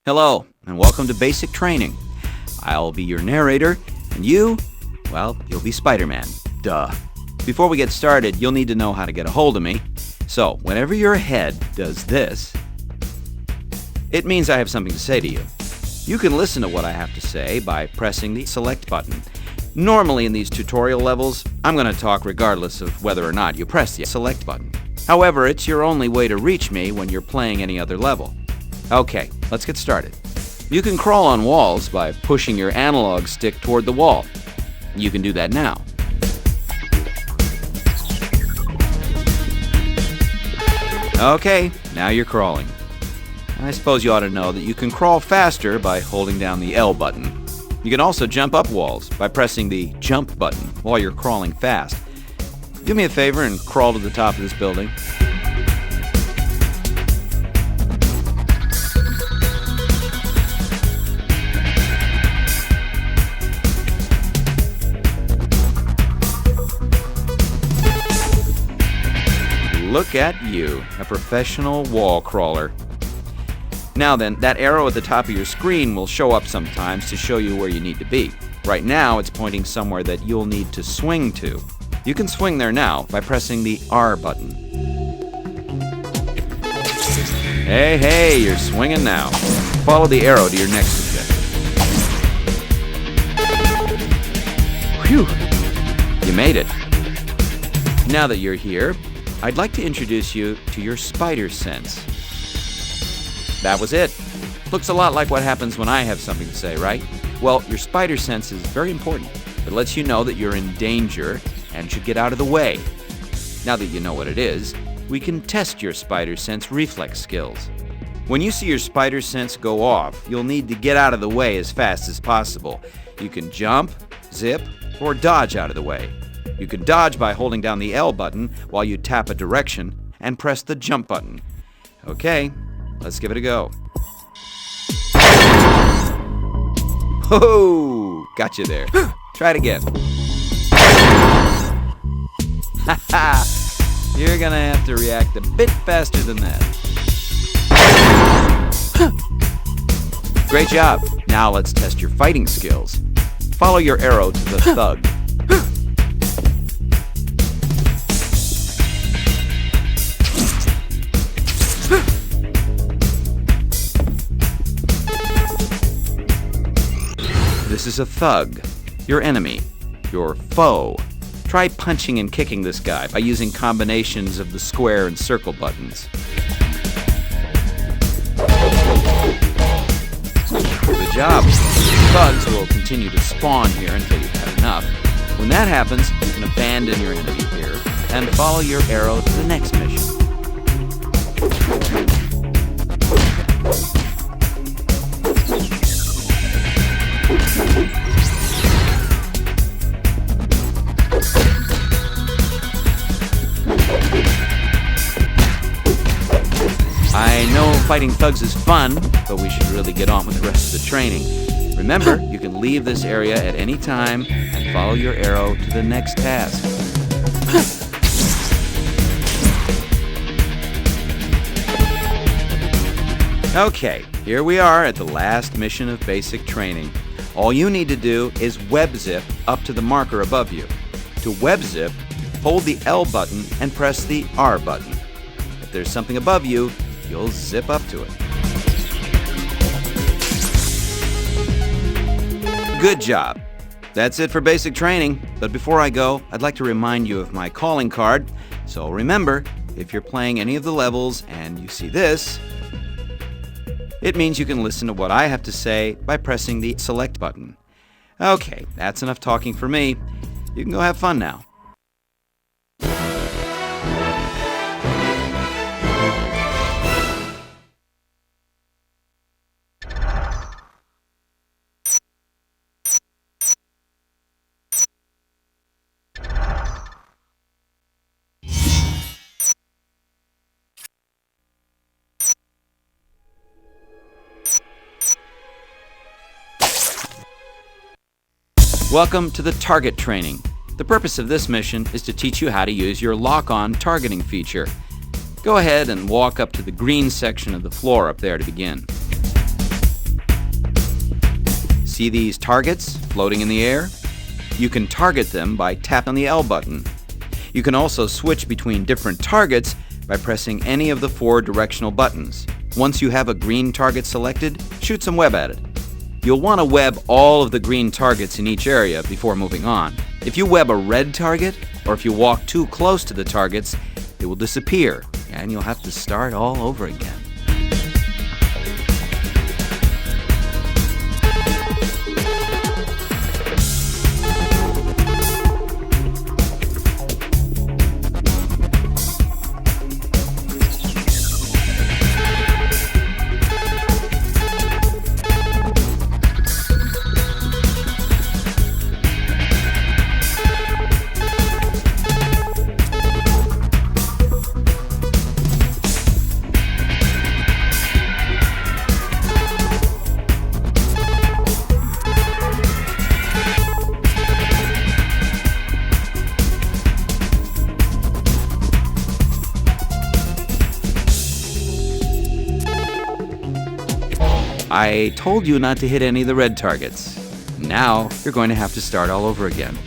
Hello, and welcome to Basic Training. I'll be your narrator, and you, well, you'll be Spider-Man. Duh. Before we get started, you'll need to know how to get a hold of me. So, whenever your head does this, it means I have something to say to you. You can listen to what I have to say by pressing the select button. Normally in these tutorial levels, I'm going to talk regardless of whether or not you press the select button. However, it's your only way to reach me when you're playing any other level. Okay, let's get started. You can crawl on walls by pushing your analog stick toward the wall. You can do that now. Okay, now you're crawling. I suppose you ought to know that you can crawl faster by holding down the L button. You can also jump up walls by pressing the jump button while you're crawling fast. Do me a favor and crawl to the top of this building. Look at you, a professional wall crawler. Now then, that arrow at the top of your screen will show up sometimes to show you where you need to be. Right now, it's pointing somewhere that you'll need to swing to. You can swing there now by pressing the R button. Hey, you're swinging now. Follow the arrow to your next objective. Whew, you made it. Now that you're here, I'd like to introduce you to your spider sense. That was it. Looks a lot like what happens when I have something to say, right? Well, your spider sense is very important. It lets you know that you're in danger and should get out of the way. Now that you know what it is, we can test your spider sense reflex skills. When you see your spider sense go off, you'll need to get out of the way as fast as possible. You can jump, zip, or dodge out of the way. You can dodge by holding down the L button while you tap a direction and press the jump button. Okay, let's give it a go. Ho! Got you there. Try it again. Ha! You're gonna have to react a bit faster than that. Great job. Now let's test your fighting skills. Follow your arrow to the thug. This is a thug, your enemy, your foe. Try punching and kicking this guy by using combinations of the square and circle buttons. Good job. Thugs will continue to spawn here until you've had enough. When that happens, you can abandon your enemy here and follow your arrow to the next mission. I know fighting thugs is fun, but we should really get on with the rest of the training. Remember, you can leave this area at any time and follow your arrow to the next task. Okay, here we are at the last mission of basic training. All you need to do is web zip up to the marker above you. To web zip, hold the L button and press the R button. If there's something above you, you'll zip up to it. Good job. That's it for basic training. But before I go, I'd like to remind you of my calling card. So remember, if you're playing any of the levels and you see this, it means you can listen to what I have to say by pressing the select button. Okay, that's enough talking for me. You can go have fun now. Welcome to the target training. The purpose of this mission is to teach you how to use your lock-on targeting feature. Go ahead and walk up to the green section of the floor up there to begin. See these targets floating in the air? You can target them by tapping the L button. You can also switch between different targets by pressing any of the 4 directional buttons. Once you have a green target selected, shoot some web at it. You'll want to web all of the green targets in each area before moving on. If you web a red target, or if you walk too close to the targets, they will disappear, and you'll have to start all over again. I told you not to hit any of the red targets. Now you're going to have to start all over again.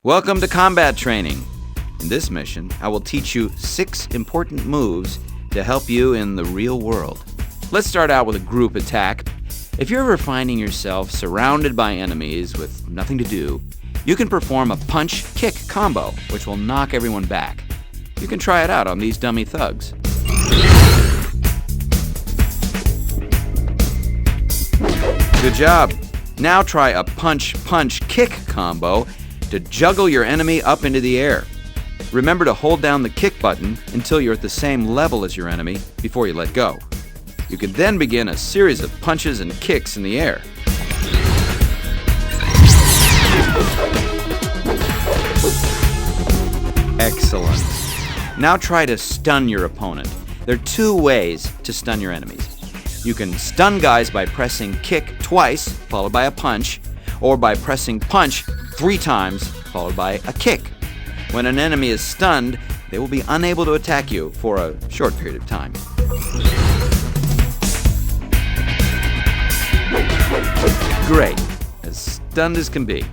Welcome to combat training. In this mission, I will teach you 6 important moves to help you in the real world. Let's start out with a group attack. If you're ever finding yourself surrounded by enemies with nothing to do, you can perform a punch-kick combo, which will knock everyone back. You can try it out on these dummy thugs. Good job. Now try a punch-punch-kick combo to juggle your enemy up into the air. Remember to hold down the kick button until you're at the same level as your enemy before you let go. You can then begin a series of punches and kicks in the air. Excellent. Now try to stun your opponent. There are two ways to stun your enemies. You can stun guys by pressing kick twice, followed by a punch, or by pressing punch 3 times, followed by a kick. When an enemy is stunned, they will be unable to attack you for a short period of time. Great, as stunned as can be.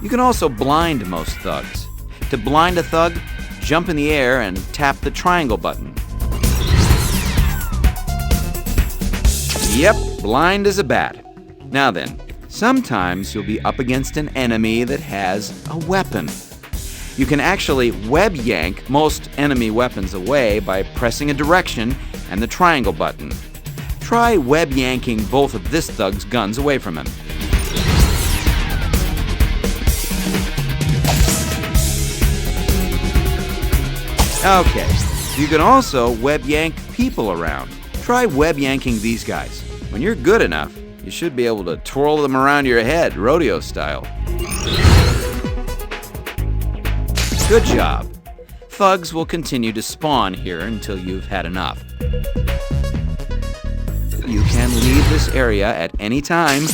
You can also blind most thugs. To blind a thug, jump in the air and tap the triangle button. Yep, blind as a bat. Now then, sometimes you'll be up against an enemy that has a weapon. You can actually web yank most enemy weapons away by pressing a direction and the triangle button. Try web yanking both of this thug's guns away from him. Okay, you can also web yank people around. Try web yanking these guys. When you're good enough, you should be able to twirl them around your head, rodeo style. Good job. Thugs will continue to spawn here until you've had enough. You can leave this area at any time